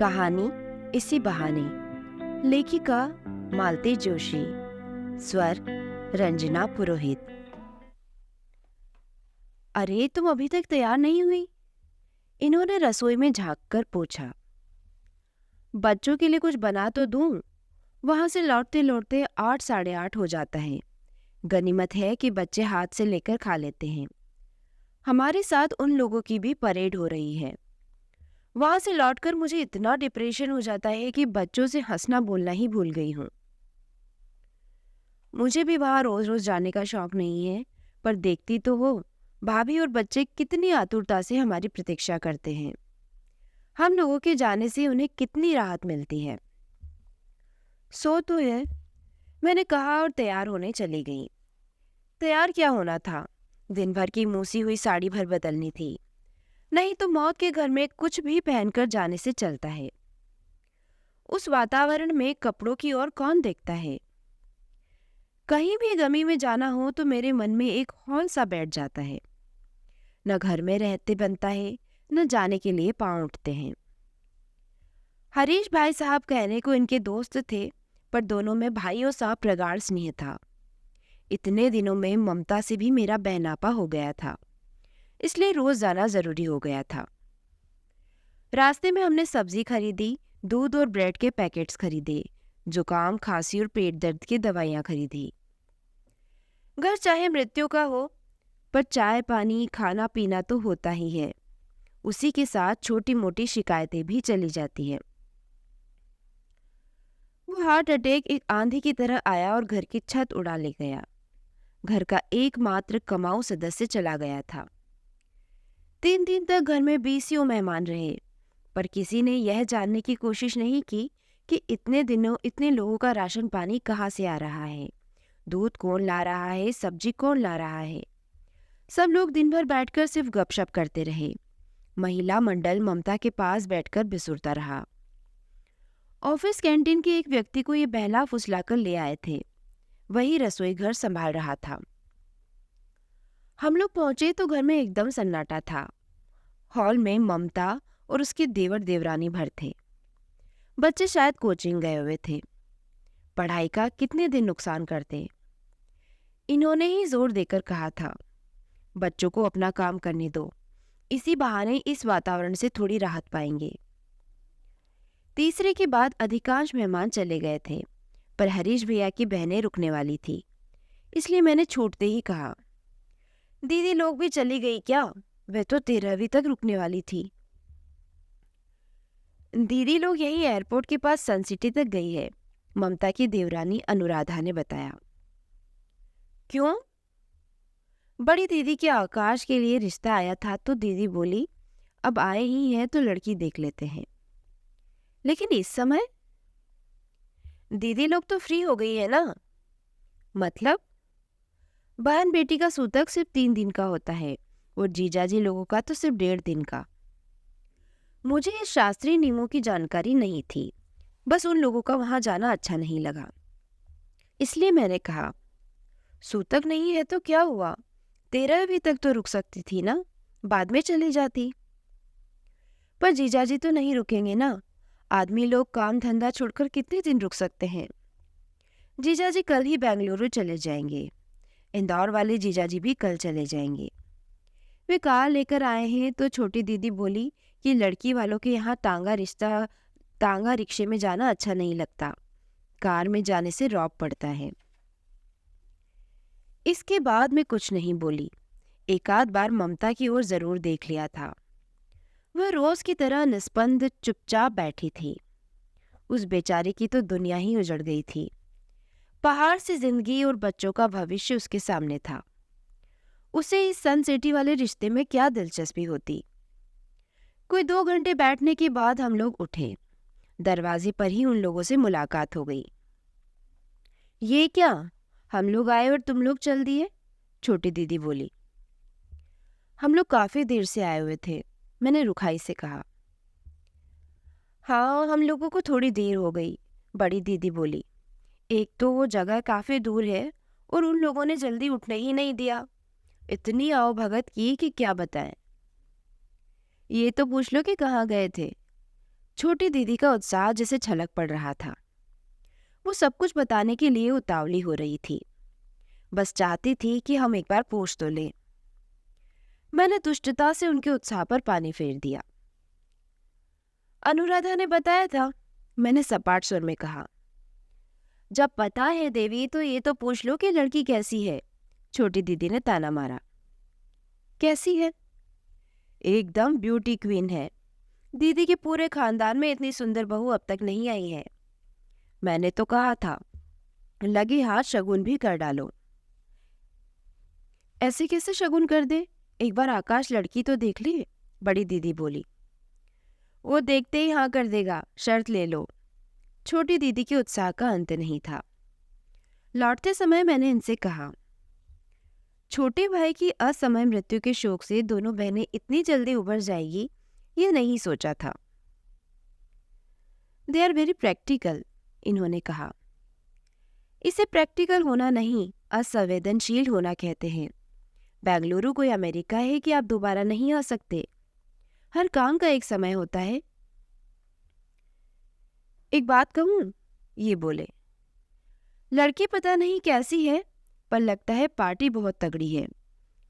कहानी इसी बहाने। लेखिका मालती जोशी, स्वर रंजना पुरोहित। अरे तुम अभी तक तैयार नहीं हुई? इन्होंने रसोई में झांककर पूछा। बच्चों के लिए कुछ बना तो दूं। वहां से लौटते लौटते 8 साढ़े 8 हो जाता है। गनीमत है कि बच्चे हाथ से लेकर खा लेते हैं। हमारे साथ उन लोगों की भी परेड हो रही है। वहां से लौटकर मुझे इतना डिप्रेशन हो जाता है कि बच्चों से हंसना बोलना ही भूल गई हूँ। मुझे भी वहां रोज रोज जाने का शौक नहीं है, पर देखती तो हो भाभी और बच्चे कितनी आतुरता से हमारी प्रतीक्षा करते हैं। हम लोगों के जाने से उन्हें कितनी राहत मिलती है। सो तो है, मैंने कहा और तैयार होने चली गई। तैयार क्या होना था, दिन भर की मूसी हुई साड़ी भर बदलनी थी। नहीं तो मौत के घर में कुछ भी पहनकर जाने से चलता है। उस वातावरण में कपड़ों की ओर कौन देखता है। कहीं भी गमी में जाना हो तो मेरे मन में एक हौल सा बैठ जाता है। न घर में रहते बनता है, न जाने के लिए पांव उठते हैं। हरीश भाई साहब कहने को इनके दोस्त थे, पर दोनों में भाइयों सा प्रगाढ़ स्नेह था। इतने दिनों में ममता से भी मेरा बहनापा हो गया था, इसलिए रोज जाना जरूरी हो गया था। रास्ते में हमने सब्जी खरीदी, दूध और ब्रेड के पैकेट्स खरीदे, जुकाम खांसी और पेट दर्द की दवाइयाँ खरीदी। घर चाहे मृत्यु का हो, पर चाय पानी खाना पीना तो होता ही है। उसी के साथ छोटी मोटी शिकायतें भी चली जाती हैं। वो हार्ट अटैक एक आंधी की तरह आया और घर की छत उड़ा ले गया। घर का एकमात्र कमाऊ सदस्य चला गया था। 3 दिन तक घर में 20 मेहमान रहे, पर किसी ने यह जानने की कोशिश नहीं की कि इतने दिनों इतने लोगों का राशन पानी कहाँ से आ रहा है, दूध कौन ला रहा है, सब्जी कौन ला रहा है। सब लोग दिन भर बैठकर सिर्फ गपशप करते रहे। महिला मंडल ममता के पास बैठकर बिसुरता रहा। ऑफिस कैंटीन के एक व्यक्ति को ये बहला फुसलाकर ले आए थे। वही रसोई घर संभाल रहा था। हम लोग पहुंचे तो घर में एकदम सन्नाटा था। हॉल में ममता और उसके देवर देवरानी भर थे। बच्चे शायद कोचिंग गए हुए थे। पढ़ाई का कितने दिन नुकसान करते। इन्होंने ही जोर देकर कहा था, बच्चों को अपना काम करने दो, इसी बहाने इस वातावरण से थोड़ी राहत पाएंगे। तीसरे के बाद अधिकांश मेहमान चले गए थे, पर हरीश भैया की बहनें रुकने वाली थी, इसलिए मैंने छूटते ही कहा, दीदी लोग भी चली गई क्या? वह तो 13वीं तक रुकने वाली थी। दीदी लोग यही एयरपोर्ट के पास सन सिटी तक गई है, ममता की देवरानी अनुराधा ने बताया। क्यों? बड़ी दीदी के आकाश के लिए रिश्ता आया था तो दीदी बोली, अब आए ही हैं तो लड़की देख लेते हैं। लेकिन इस समय दीदी लोग तो फ्री हो गई है ना। मतलब? बहन बेटी का सूतक सिर्फ 3 दिन का होता है और जीजाजी लोगों का तो सिर्फ 1.5 दिन का। मुझे इस शास्त्रीय नियमों की जानकारी नहीं थी, बस उन लोगों का वहां जाना अच्छा नहीं लगा, इसलिए मैंने कहा, सूतक नहीं है तो क्या हुआ, 13वीं तक तो रुक सकती थी ना, बाद में चली जाती। पर जीजाजी तो नहीं रुकेंगे ना। आदमी लोग काम धंधा छोड़कर कितने दिन रुक सकते हैं। जीजाजी कल ही बेंगलुरु चले जाएंगे। इंदौर वाले जीजाजी भी कल चले जाएंगे। वे कार लेकर आए हैं तो छोटी दीदी बोली कि लड़की वालों के यहाँ तांगा रिक्शे में जाना अच्छा नहीं लगता, कार में जाने से रौब पड़ता है। इसके बाद मैं कुछ नहीं बोली। एक आध बार ममता की ओर जरूर देख लिया था। वह रोज की तरह निस्पंद चुपचाप बैठी थी। उस बेचारे की तो दुनिया ही उजड़ गई थी। पहाड़ से जिंदगी और बच्चों का भविष्य उसके सामने था। उसे इस सन सिटी वाले रिश्ते में क्या दिलचस्पी होती। कोई 2 घंटे बैठने के बाद हम लोग उठे। दरवाजे पर ही उन लोगों से मुलाकात हो गई। ये क्या, हम लोग आए और तुम लोग चल दिए? छोटी दीदी बोली। हम लोग काफी देर से आए हुए थे, मैंने रुखाई से कहा। हाँ, हम लोगों को थोड़ी देर हो गई, बड़ी दीदी बोली। एक तो वो जगह काफी दूर है और उन लोगों ने जल्दी उठने ही नहीं दिया। इतनी आवभगत की कि क्या बताएं। ये तो पूछ लो कि कहाँ गए थे। छोटी दीदी का उत्साह जैसे छलक पड़ रहा था। वो सब कुछ बताने के लिए उतावली हो रही थी, बस चाहती थी कि हम एक बार पूछ तो लें। मैंने दुष्टता से उनके उत्साह पर पानी फेर दिया। अनुराधा ने बताया था, मैंने सपाट स्वर में कहा। जब पता है देवी तो ये तो पूछ लो कि लड़की कैसी है। छोटी दीदी ने ताना मारा। कैसी है? एकदम ब्यूटी क्वीन है। दीदी के पूरे खानदान में इतनी सुंदर बहू अब तक नहीं आई है। मैंने तो कहा था, लगे हाथ शगुन भी कर डालो। ऐसे कैसे शगुन कर दे? एक बार आकाश लड़की तो देख ले, बड़ी दीदी बोली। वो देखते ही हाँ कर देगा, शर्त ले लो। छोटी दीदी के उत्साह का अंत नहीं था। लौटते समय मैंने इनसे कहा, छोटे भाई की असमय मृत्यु के शोक से दोनों बहनें इतनी जल्दी उभर जाएगी, ये नहीं सोचा था। दे आर वेरी प्रैक्टिकल, इन्होंने कहा। इसे प्रैक्टिकल होना नहीं, असंवेदनशील होना कहते हैं। बेंगलुरु कोई अमेरिका है कि आप दोबारा नहीं आ सकते। हर काम का एक समय होता है। एक बात कहूं? ये बोले। लड़की पता नहीं कैसी है, पर लगता है पार्टी बहुत तगड़ी है।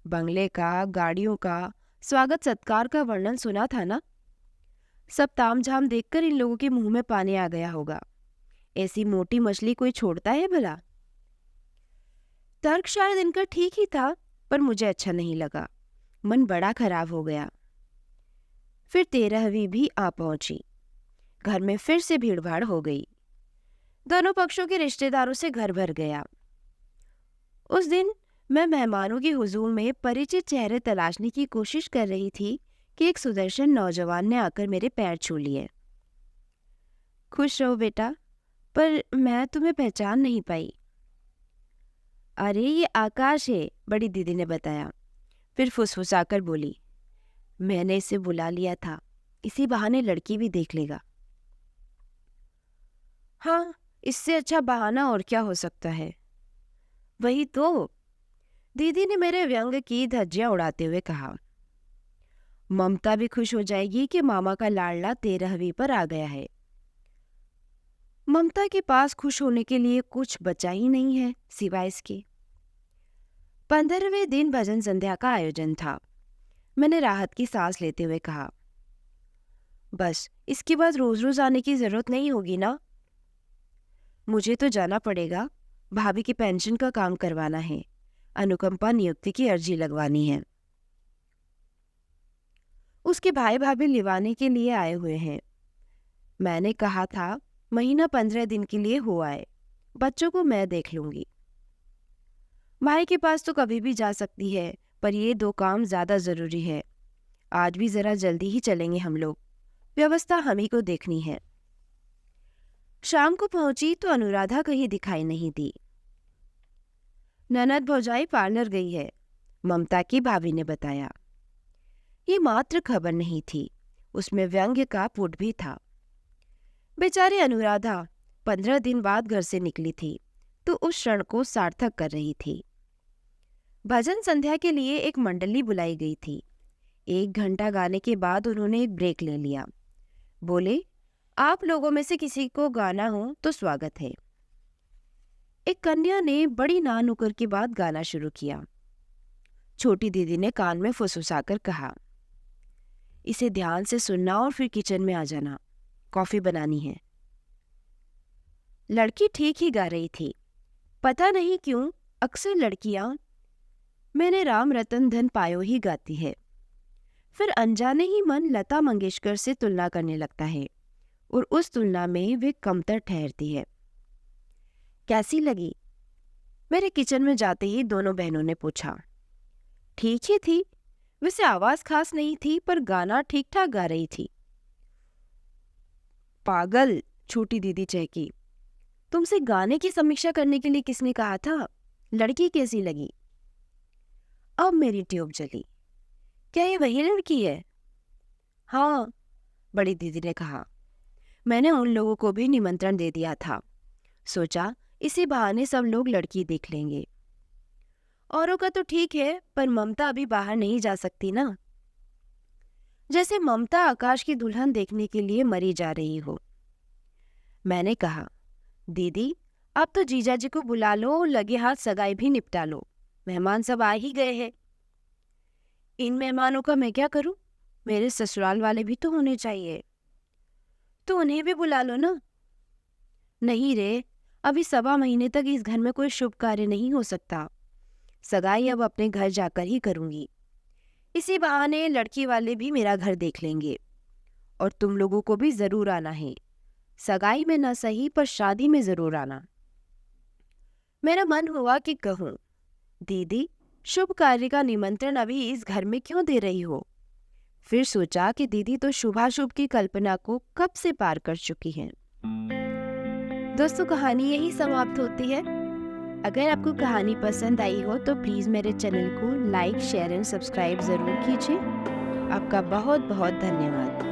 बंगले का, गाड़ियों का, स्वागत सत्कार का वर्णन सुना था ना। सब तामझाम देखकर इन लोगों के मुंह में पानी आ गया होगा। ऐसी मोटी मछली कोई छोड़ता है भला? तर्क शायद इनका ठीक ही था, पर मुझे अच्छा नहीं लगा। मन बड़ा खराब हो गया। फिर 13वीं भी आ पहुंची। घर में फिर से भीड़भाड़ हो गई। दोनों पक्षों के रिश्तेदारों से घर भर गया। उस दिन मैं मेहमानों की हुजूम में परिचित चेहरे तलाशने की कोशिश कर रही थी कि एक सुदर्शन नौजवान ने आकर मेरे पैर छू लिए। खुश रहो बेटा, पर मैं तुम्हें पहचान नहीं पाई। अरे ये आकाश है, बड़ी दीदी ने बताया। फिर फुसफुसाकर बोली, मैंने इसे बुला लिया था, इसी बहाने लड़की भी देख लेगा। हाँ, इससे अच्छा बहाना और क्या हो सकता है। वही तो, दीदी ने मेरे व्यंग की धज्जियां उड़ाते हुए कहा। ममता भी खुश हो जाएगी कि मामा का लाडला 13वीं पर आ गया है। ममता के पास खुश होने के लिए कुछ बचा ही नहीं है सिवाय इसके। 15वें दिन भजन संध्या का आयोजन था। मैंने राहत की सांस लेते हुए कहा, बस इसके बाद रोज रोज आने की जरूरत नहीं होगी ना। मुझे तो जाना पड़ेगा, भाभी की पेंशन का काम करवाना है, अनुकंपा नियुक्ति की अर्जी लगवानी है। उसके भाई भाभी लिवाने के लिए आए हुए हैं। मैंने कहा था महीना 15 दिन के लिए हो आए, बच्चों को मैं देख लूंगी। भाई के पास तो कभी भी जा सकती है, पर ये 2 काम ज्यादा जरूरी है। आज भी जरा जल्दी ही चलेंगे हम लोग, व्यवस्था हम ही को देखनी है। शाम को पहुंची तो अनुराधा कहीं दिखाई नहीं दी। ननद भौजाई पार्लर गई है, ममता की भाभी ने बताया। ये मात्र खबर नहीं थी, उसमें व्यंग्य का पुट भी था। बेचारी अनुराधा 15 दिन बाद घर से निकली थी, तो उस क्षण को सार्थक कर रही थी। भजन संध्या के लिए एक मंडली बुलाई गई थी। 1 घंटा गाने के बाद उन्होंने एक ब्रेक ले लिया। बोले, आप लोगों में से किसी को गाना हो तो स्वागत है। एक कन्या ने बड़ी ना नुक्कड़ के बाद गाना शुरू किया। छोटी दीदी ने कान में फुसफुसाकर कहा, इसे ध्यान से सुनना और फिर किचन में आ जाना, कॉफी बनानी है। लड़की ठीक ही गा रही थी। पता नहीं क्यों अक्सर लड़कियां मैंने राम रतन धन पायो ही गाती है, फिर अनजाने ही मन लता मंगेशकर से तुलना करने लगता है और उस तुलना में वे कमतर ठहरती है। कैसी लगी? मेरे किचन में जाते ही दोनों बहनों ने पूछा। ठीक ही थी, वैसे आवाज खास नहीं थी, पर गाना ठीक ठाक गा रही थी। पागल, छोटी दीदी चहकी। तुमसे गाने की समीक्षा करने के लिए किसने कहा था? लड़की कैसी लगी? अब मेरी ट्यूब जली। क्या ये वही लड़की है? हाँ, बड़ी दीदी ने कहा। मैंने उन लोगों को भी निमंत्रण दे दिया था, सोचा इसी बहाने सब लोग लड़की देख लेंगे। औरों का तो ठीक है, पर ममता अभी बाहर नहीं जा सकती ना। जैसे ममता आकाश की दुल्हन देखने के लिए मरी जा रही हो। मैंने कहा, दीदी अब तो जीजा जी को बुला लो और लगे हाथ सगाई भी निपटा लो। मेहमान सब आ ही गए हैं। इन मेहमानों का मैं क्या करूं? मेरे ससुराल वाले भी तो होने चाहिए। तो उन्हें भी बुला लो ना। नहीं रे, अभी 1.25 महीने तक इस घर में कोई शुभ कार्य नहीं हो सकता। सगाई अब अपने घर जाकर ही करूंगी। इसी बहाने लड़की वाले भी मेरा घर देख लेंगे। और तुम लोगों को भी जरूर आना है। सगाई में न सही पर शादी में जरूर आना। मेरा मन हुआ कि कहूँ, दीदी शुभ कार्य का निमंत्रण अभी इस घर में क्यों दे रही हो? फिर सोचा कि दीदी तो शुभाशुभ की कल्पना को कब से पार कर चुकी हैं। दोस्तों, कहानी यही समाप्त होती है। अगर आपको कहानी पसंद आई हो तो प्लीज़ मेरे चैनल को लाइक, शेयर एंड सब्सक्राइब ज़रूर कीजिए। आपका बहुत बहुत धन्यवाद।